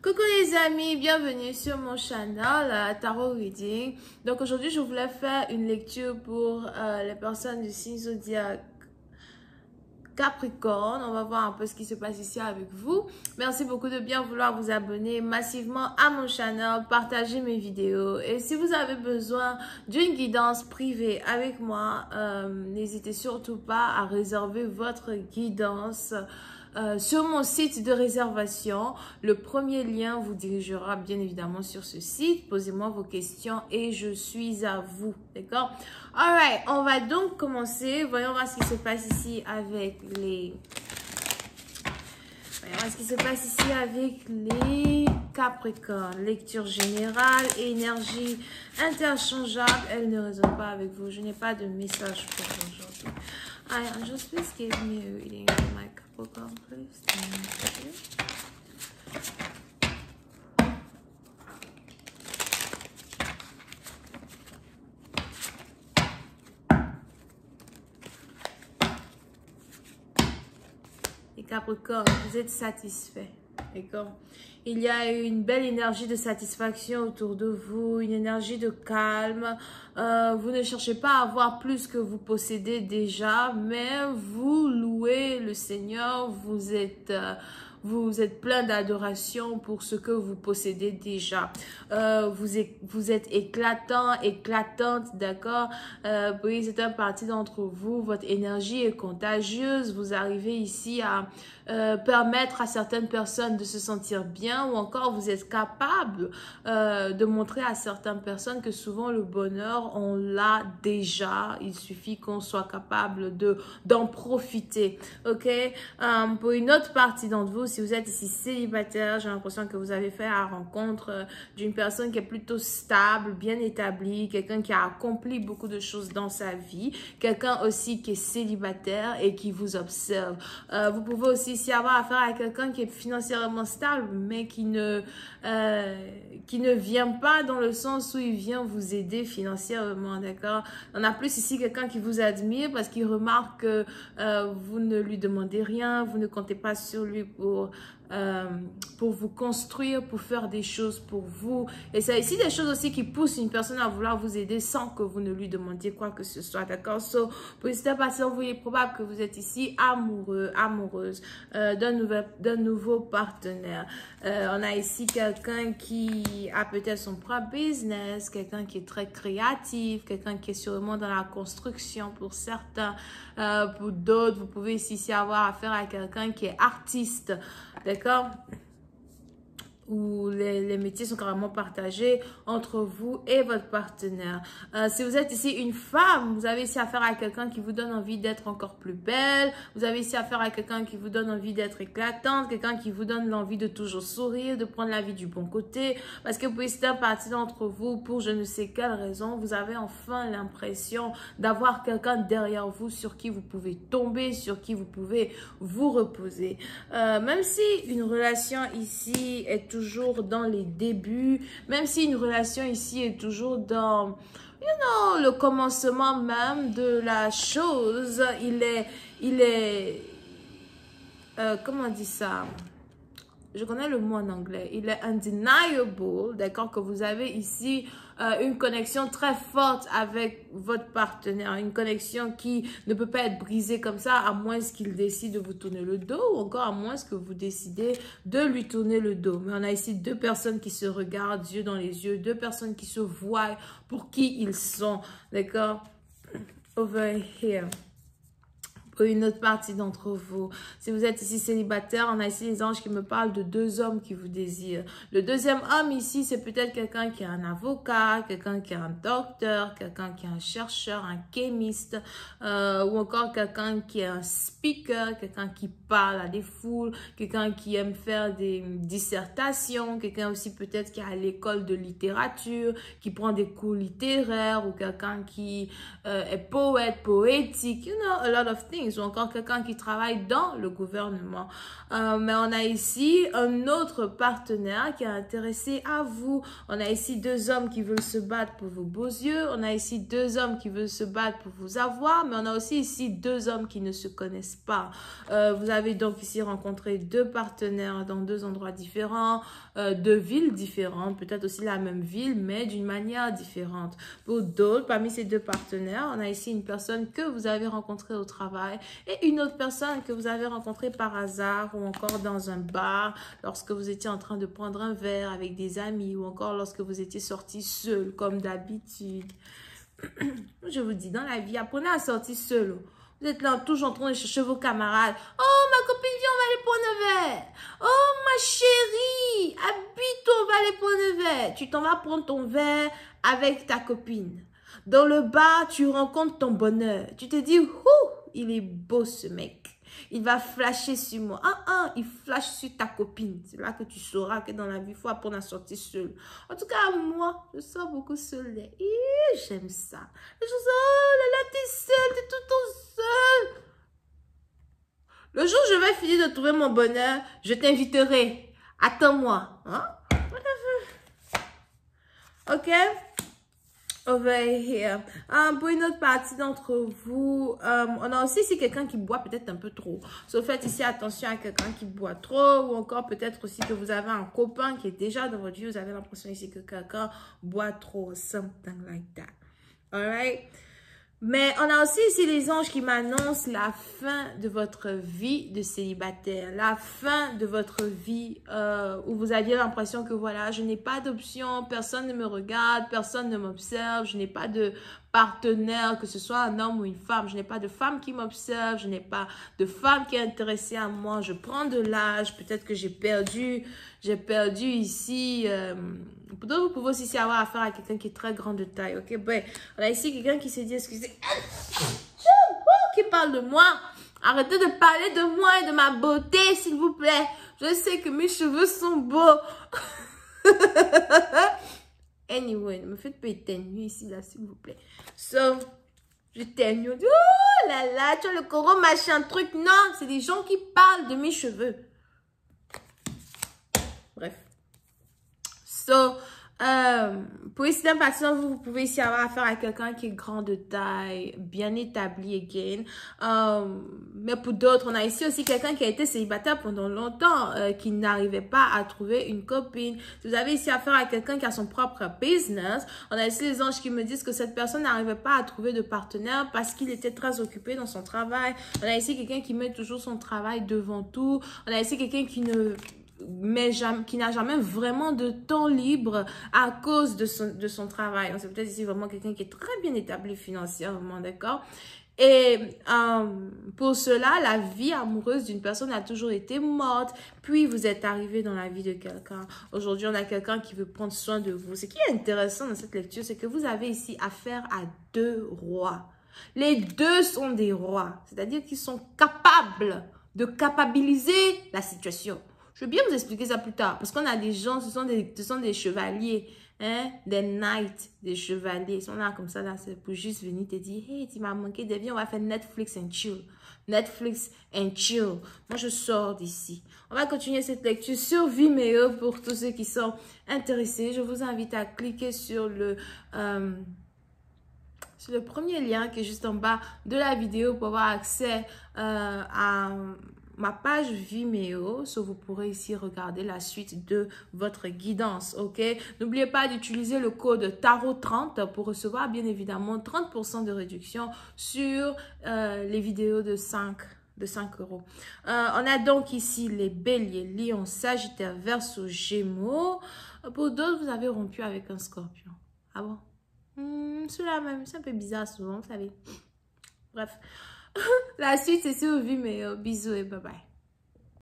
Coucou les amis, bienvenue sur mon channel Tarot Reading. Donc aujourd'hui je voulais faire une lecture pour les personnes du signe zodiaque Capricorne. On va voir un peu ce qui se passe ici avec vous. Merci beaucoup de bien vouloir vous abonner massivement à mon channel, partager mes vidéos. Et si vous avez besoin d'une guidance privée avec moi, n'hésitez surtout pas à réserver votre guidance sur mon site de réservation. Le premier lien vous dirigera bien évidemment sur ce site. Posez-moi vos questions et je suis à vous. D'accord? Alright, on va donc commencer. Voyons voir ce qui se passe ici avec les... Voyons voir ce qui se passe ici avec les Capricornes. Lecture générale, énergie interchangeable. Elle ne résonne pas avec vous. Je n'ai pas de message pour vous aujourd'hui. Just please give me a reading for my Capricorn, please. Thank you. Les Capricornes, vous êtes satisfaits, d'accord? Il y a une belle énergie de satisfaction autour de vous, une énergie de calme. Vous ne cherchez pas à avoir plus que vous possédez déjà, mais vous louez le Seigneur, vous êtes plein d'adoration pour ce que vous possédez déjà. Vous êtes éclatant, éclatante, d'accord? Oui, c'est un parti d'entre vous. Votre énergie est contagieuse. Vous arrivez ici à permettre à certaines personnes de se sentir bien, ou encore vous êtes capable de montrer à certaines personnes que souvent le bonheur, on l'a déjà. Il suffit qu'on soit capable d'en profiter. Ok? Pour une autre partie d'entre vous, si vous êtes ici célibataire, j'ai l'impression que vous avez fait la rencontre d'une personne qui est plutôt stable, bien établie, quelqu'un qui a accompli beaucoup de choses dans sa vie, quelqu'un aussi qui est célibataire et qui vous observe. Vous pouvez aussi ici avoir affaire à quelqu'un qui est financièrement stable, mais qui ne vient pas dans le sens où il vient vous aider financièrement, d'accord? On a plus ici quelqu'un qui vous admire parce qu'il remarque que vous ne lui demandez rien, vous ne comptez pas sur lui pour vous construire, pour faire des choses pour vous. Et c'est ici des choses aussi qui poussent une personne à vouloir vous aider sans que vous ne lui demandiez quoi que ce soit, d'accord? So, pour cette personne, il est probable que vous êtes ici amoureux, amoureuse d'un nouveau partenaire. On a ici quelqu'un qui a peut-être son propre business, quelqu'un qui est très créatif, quelqu'un qui est sûrement dans la construction pour certains. Pour d'autres, vous pouvez ici avoir affaire à quelqu'un qui est artiste, d'accord? Où les métiers sont carrément partagés entre vous et votre partenaire. Si vous êtes ici une femme, vous avez ici affaire à quelqu'un qui vous donne envie d'être encore plus belle. Vous avez ici affaire à quelqu'un qui vous donne envie d'être éclatante, quelqu'un qui vous donne l'envie de toujours sourire, de prendre la vie du bon côté. Parce que pour une partie d'entre vous, pour je ne sais quelle raison, vous avez enfin l'impression d'avoir quelqu'un derrière vous sur qui vous pouvez tomber, sur qui vous pouvez vous reposer. Même si une relation ici est toujours dans les débuts, même si une relation ici est toujours dans, le commencement même de la chose, il est, comment on dit ça? Je connais le mot en anglais. Il est undeniable, d'accord, que vous avez ici une connexion très forte avec votre partenaire. Une connexion qui ne peut pas être brisée comme ça, à moins qu'il décide de vous tourner le dos, ou encore à moins que vous décidez de lui tourner le dos. Mais on a ici deux personnes qui se regardent yeux dans les yeux, deux personnes qui se voient pour qui ils sont, d'accord? Over here. Une autre partie d'entre vous. Si vous êtes ici célibataire, on a ici les anges qui me parlent de deux hommes qui vous désirent. Le deuxième homme ici, c'est peut-être quelqu'un qui est un avocat, quelqu'un qui est un docteur, quelqu'un qui est un chercheur, un chimiste, ou encore quelqu'un qui est un speaker, quelqu'un qui parle à des foules, quelqu'un qui aime faire des dissertations, quelqu'un aussi peut-être qui est à l'école de littérature, qui prend des cours littéraires, ou quelqu'un qui est poète, poétique, you know, a lot of things. entreprise ou encore quelqu'un qui travaille dans le gouvernement. Mais on a ici un autre partenaire qui est intéressé à vous. On a ici deux hommes qui veulent se battre pour vos beaux yeux. On a ici deux hommes qui veulent se battre pour vous avoir. Mais on a aussi ici deux hommes qui ne se connaissent pas. Vous avez donc ici rencontré deux partenaires dans deux endroits différents, deux villes différentes, peut-être aussi la même ville, mais d'une manière différente. Pour d'autres, parmi ces deux partenaires, on a ici une personne que vous avez rencontrée au travail et une autre personne que vous avez rencontrée par hasard ou encore dans un bar lorsque vous étiez en train de prendre un verre avec des amis ou encore lorsque vous étiez sorti seul comme d'habitude. Je vous dis, dans la vie, apprenez à sortir seul. Vous êtes là toujours en train de chercher vos camarades. Oh, ma copine, viens, on va aller prendre un verre. Oh, ma chérie, habite, on va aller prendre un verre. Tu t'en vas prendre ton verre avec ta copine. Dans le bar, tu rencontres ton bonheur. Tu te dis, il est beau ce mec. Il va flasher sur moi. Il flash sur ta copine. C'est là que tu sauras que dans la vie, il faut apprendre à sortir seul. En tout cas, moi, je sors beaucoup seul. J'aime ça. Les gens disent, oh là là, t'es seul, t'es tout le temps seul. Le jour où je vais finir de trouver mon bonheur, je t'inviterai. Attends-moi. Hein? Ok? Over here. Pour une autre partie d'entre vous, on a aussi ici quelqu'un qui boit peut-être un peu trop. So, faites ici attention à quelqu'un qui boit trop ou encore peut-être aussi que vous avez un copain qui est déjà dans votre vie. Vous avez l'impression ici que quelqu'un boit trop. Something like that. Alright? Mais on a aussi ici les anges qui m'annoncent la fin de votre vie de célibataire, la fin de votre vie où vous aviez l'impression que voilà, je n'ai pas d'option, personne ne me regarde, personne ne m'observe, je n'ai pas de partenaire, que ce soit un homme ou une femme, je n'ai pas de femme qui m'observe, je n'ai pas de femme qui est intéressée à moi, je prends de l'âge, peut-être que j'ai perdu ici, peut-être vous pouvez aussi avoir affaire à quelqu'un qui est très grand de taille, ok, ben, on a ici quelqu'un qui se dit, excusez, qui parle de moi, arrêtez de parler de moi et de ma beauté, s'il vous plaît, je sais que mes cheveux sont beaux. Anyway, ne me faites pas éternuer ici, là, s'il vous plaît. So, j'éternue. Oh là là, tu as le coro, machin, truc. Non, c'est des gens qui parlent de mes cheveux. Bref. So, pour ici d'un patient, vous pouvez ici avoir affaire à quelqu'un qui est grand de taille, bien établi again. Mais pour d'autres, on a ici aussi quelqu'un qui a été célibataire pendant longtemps, qui n'arrivait pas à trouver une copine. Si vous avez ici affaire à quelqu'un qui a son propre business, on a ici les anges qui me disent que cette personne n'arrivait pas à trouver de partenaire parce qu'il était très occupé dans son travail. On a ici quelqu'un qui met toujours son travail devant tout. On a ici quelqu'un qui n'a jamais vraiment de temps libre à cause de son travail. C'est peut-être ici vraiment quelqu'un qui est très bien établi financièrement, d'accord? Et pour cela, la vie amoureuse d'une personne a toujours été morte. Puis, vous êtes arrivé dans la vie de quelqu'un. Aujourd'hui, on a quelqu'un qui veut prendre soin de vous. Ce qui est intéressant dans cette lecture, c'est que vous avez ici affaire à deux rois. Les deux sont des rois. C'est-à-dire qu'ils sont capables de capabiliser la situation. Je vais bien vous expliquer ça plus tard. Parce qu'on a des gens, ce sont des chevaliers. Hein, des knights, des chevaliers. Ils sont là comme ça, là, c'est pour juste venir te dire, hey, tu m'as manqué de vie, on va faire Netflix and chill. Netflix and chill. Moi, je sors d'ici. On va continuer cette lecture sur Vimeo pour tous ceux qui sont intéressés. Je vous invite à cliquer sur le premier lien qui est juste en bas de la vidéo pour avoir accès à ma page Vimeo, vous pourrez ici regarder la suite de votre guidance, ok? N'oubliez pas d'utiliser le code TAROT30 pour recevoir bien évidemment 30% de réduction sur les vidéos de 5 euros. On a donc ici les béliers, lions, sagittaires, verseau, gémeaux. Pour d'autres, vous avez rompu avec un scorpion. Ah bon? Cela même, c'est un peu bizarre souvent, vous savez. Bref. La suite, c'est sur Vimeo. Bisous et bye bye.